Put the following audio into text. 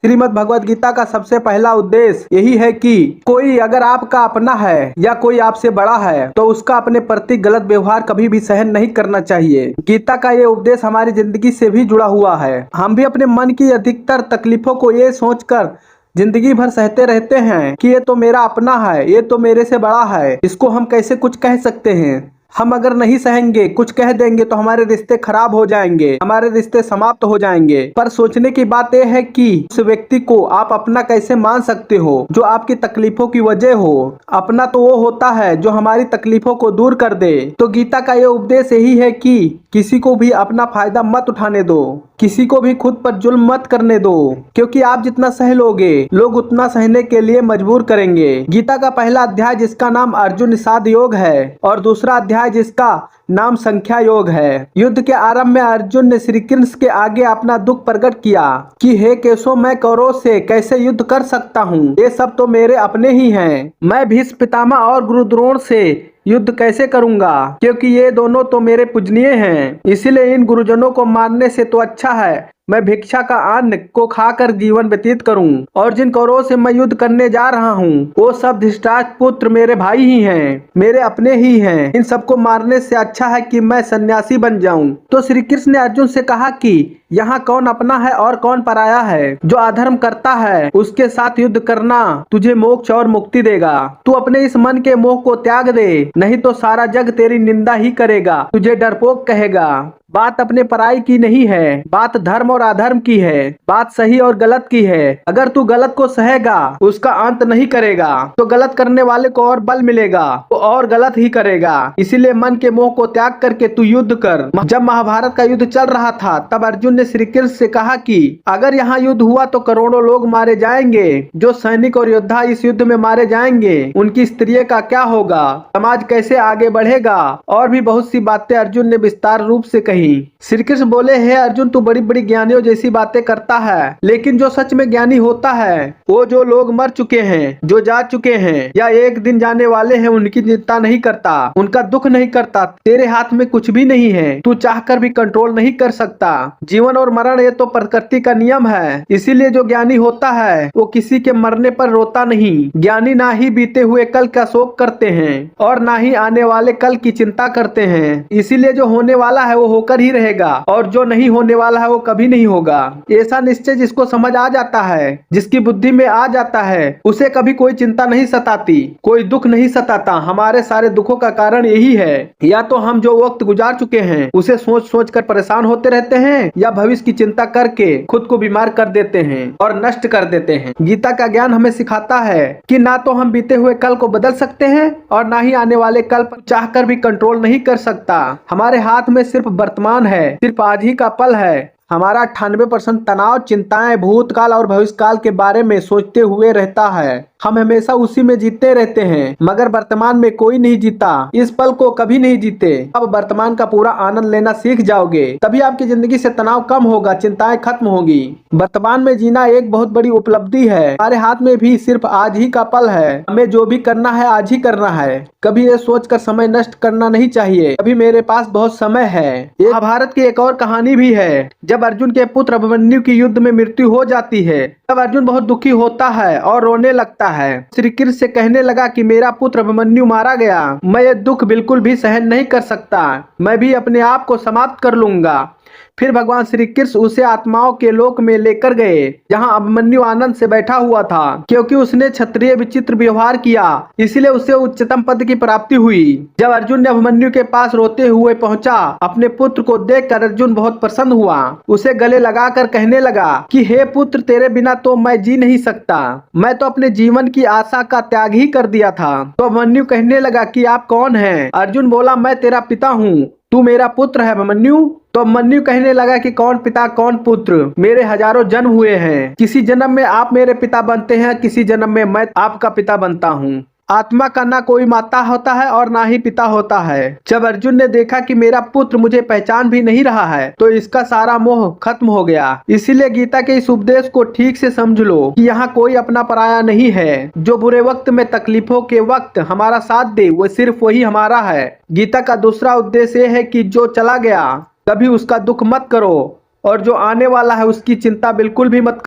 श्रीमद् भगवद गीता का सबसे पहला उद्देश्य यही है कि कोई अगर आपका अपना है या कोई आपसे बड़ा है तो उसका अपने प्रति गलत व्यवहार कभी भी सहन नहीं करना चाहिए। गीता का ये उपदेश हमारी जिंदगी से भी जुड़ा हुआ है। हम भी अपने मन की अधिकतर तकलीफों को ये सोचकर जिंदगी भर सहते रहते हैं कि ये तो मेरा अपना है, ये तो मेरे से बड़ा है, इसको हम कैसे कुछ कह सकते हैं। हम अगर नहीं सहेंगे, कुछ कह देंगे तो हमारे रिश्ते खराब हो जाएंगे, हमारे रिश्ते समाप्त हो जाएंगे। पर सोचने की बात यह है कि उस व्यक्ति को आप अपना कैसे मान सकते हो जो आपकी तकलीफों की वजह हो। अपना तो वो होता है जो हमारी तकलीफों को दूर कर दे। तो गीता का ये उपदेश यही है कि किसी को भी अपना फायदा मत उठाने दो, किसी को भी खुद पर जुल्म मत करने दो, क्योंकि आप जितना सह लोगे लोग उतना सहने के लिए मजबूर करेंगे। गीता का पहला अध्याय जिसका नाम अर्जुन निषाद योग है और दूसरा अध्याय जिसका नाम संख्या योग है। युद्ध के आरंभ में अर्जुन ने श्री कृष्ण के आगे अपना दुख प्रकट किया कि हे केशव, मैं कौरवों से कैसे युद्ध कर सकता हूँ, ये सब तो मेरे अपने ही हैं। मैं भीष्म पितामह और गुरु द्रोण से युद्ध कैसे करूंगा, क्योंकि ये दोनों तो मेरे पूजनीय हैं। इसीलिए इन गुरुजनों को मारने से तो अच्छा है मैं भिक्षा का अन्न को खाकर जीवन व्यतीत करूं। और जिन कौरवों से मैं युद्ध करने जा रहा हूं वो सब धृतराष्ट्र पुत्र मेरे भाई ही हैं, मेरे अपने ही हैं। इन सबको मारने से अच्छा है कि मैं सन्यासी बन जाऊं। तो श्री कृष्ण ने अर्जुन से कहा कि यहाँ कौन अपना है और कौन पराया है। जो अधर्म करता है उसके साथ युद्ध करना तुझे मोक्ष और मुक्ति देगा। तू अपने इस मन के मोह को त्याग दे, नहीं तो सारा जग तेरी निंदा ही करेगा, तुझे डरपोक कहेगा। बात अपने पराई की नहीं है, बात धर्म और अधर्म की है, बात सही और गलत की है। अगर तू गलत को सहेगा, उसका अंत नहीं करेगा, तो गलत करने वाले को और बल मिलेगा, वो और गलत ही करेगा। इसीलिए मन के मोह को त्याग करके तू युद्ध कर। जब महाभारत का युद्ध चल रहा था तब अर्जुन ने श्री कृष्ण से कहा कि अगर यहाँ युद्ध हुआ तो करोड़ों लोग मारे जाएंगे। जो सैनिक और योद्धा इस युद्ध में मारे जाएंगे उनकी स्त्रियों का क्या होगा, समाज कैसे आगे बढ़ेगा, और भी बहुत सी बातें अर्जुन ने विस्तार रूप से कही। श्री कृष्ण बोले, हे अर्जुन, तू बड़ी बड़ी ज्ञानियों जैसी बातें करता है, लेकिन जो सच में ज्ञानी होता है वो जो लोग मर चुके हैं, जो जा चुके हैं या एक दिन जाने वाले हैं उनकी चिंता नहीं करता, उनका दुख नहीं करता। तेरे हाथ में कुछ भी नहीं है, तू चाहकर भी कंट्रोल नहीं कर सकता। जीवन और मरण ये तो प्रकृति का नियम है। इसीलिए जो ज्ञानी होता है वो किसी के मरने पर रोता नहीं। ज्ञानी ना ही बीते हुए कल का शोक करते हैं और ना ही आने वाले कल की चिंता करते हैं। इसीलिए जो होने वाला है वो होकर ही रहेगा और जो नहीं होने वाला है वो कभी नहीं होगा। ऐसा निश्चय जिसको समझ आ जाता है, जिसकी बुद्धि में आ जाता है, उसे कभी कोई चिंता नहीं सताती, कोई दुख नहीं सताता। हमारे सारे दुखों का कारण यही है, या तो हम जो वक्त गुजार चुके हैं उसे सोच सोच कर परेशान होते रहते हैं, या भविष्य की चिंता करके खुद को बीमार कर देते हैं और नष्ट कर देते हैं। गीता का ज्ञान हमें सिखाता है कि ना तो हम बीते हुए कल को बदल सकते हैं और ना ही आने वाले कल पर चाहकर भी कंट्रोल नहीं कर सकता। हमारे हाथ में सिर्फ वर्तमान है, सिर्फ आज ही का पल है। हमारा 98% तनाव चिंताएं भूतकाल और भविष्यकाल के बारे में सोचते हुए रहता है। हम हमेशा उसी में जीते रहते हैं, मगर वर्तमान में कोई नहीं जीता, इस पल को कभी नहीं जीते। अब वर्तमान का पूरा आनंद लेना सीख जाओगे, तभी आपकी जिंदगी से तनाव कम होगा, चिंताएं खत्म होगी। वर्तमान में जीना एक बहुत बड़ी उपलब्धि है। हमारे हाथ में भी सिर्फ आज ही का पल है, हमें जो भी करना है आज ही करना है। कभी ये सोचकर समय नष्ट करना नहीं चाहिए अभी मेरे पास बहुत समय है। महाभारत की एक और कहानी भी है। जब अर्जुन के पुत्र अभिमन्यु की युद्ध में मृत्यु हो जाती है तब अर्जुन बहुत दुखी होता है और रोने लगता है। श्री कृष्ण से कहने लगा कि मेरा पुत्र अभिमन्यु मारा गया, मैं ये दुख बिल्कुल भी सहन नहीं कर सकता, मैं भी अपने आप को समाप्त कर लूंगा। फिर भगवान श्री कृष्ण उसे आत्माओं के लोक में लेकर गए जहां अभिमन्यु आनंद से बैठा हुआ था। क्योंकि उसने क्षत्रिय विचित्र व्यवहार किया इसलिए उसे उच्चतम पद की प्राप्ति हुई। जब अर्जुन ने अभिमन्यु के पास रोते हुए पहुंचा, अपने पुत्र को देखकर अर्जुन बहुत प्रसन्न हुआ, उसे गले लगाकर कहने लगा कि हे पुत्र, तेरे बिना तो मैं जी नहीं सकता, मैं तो अपने जीवन की आशा का त्याग ही कर दिया था। तो अभिमन्यु कहने लगा कि आप कौन हैं? अर्जुन बोला, मैं तेरा पिता हूँ, तू मेरा पुत्र है अभिमन्यु। तो अभिमन्यु कहने लगा कि कौन पिता कौन पुत्र, मेरे हजारों जन्म हुए हैं, किसी जन्म में आप मेरे पिता बनते हैं, किसी जन्म में मैं आपका पिता बनता हूँ। आत्मा का ना कोई माता होता है और ना ही पिता होता है। जब अर्जुन ने देखा कि मेरा पुत्र मुझे पहचान भी नहीं रहा है तो इसका सारा मोह खत्म हो गया। इसीलिए गीता के इस उपदेश को ठीक से समझ लो कि यहाँ कोई अपना पराया नहीं है। जो बुरे वक्त में, तकलीफों के वक्त हमारा साथ दे वो सिर्फ वही हमारा है। गीता का दूसरा उद्देश्य है कि जो चला गया कभी उसका दुख मत करो और जो आने वाला है उसकी चिंता बिल्कुल भी मत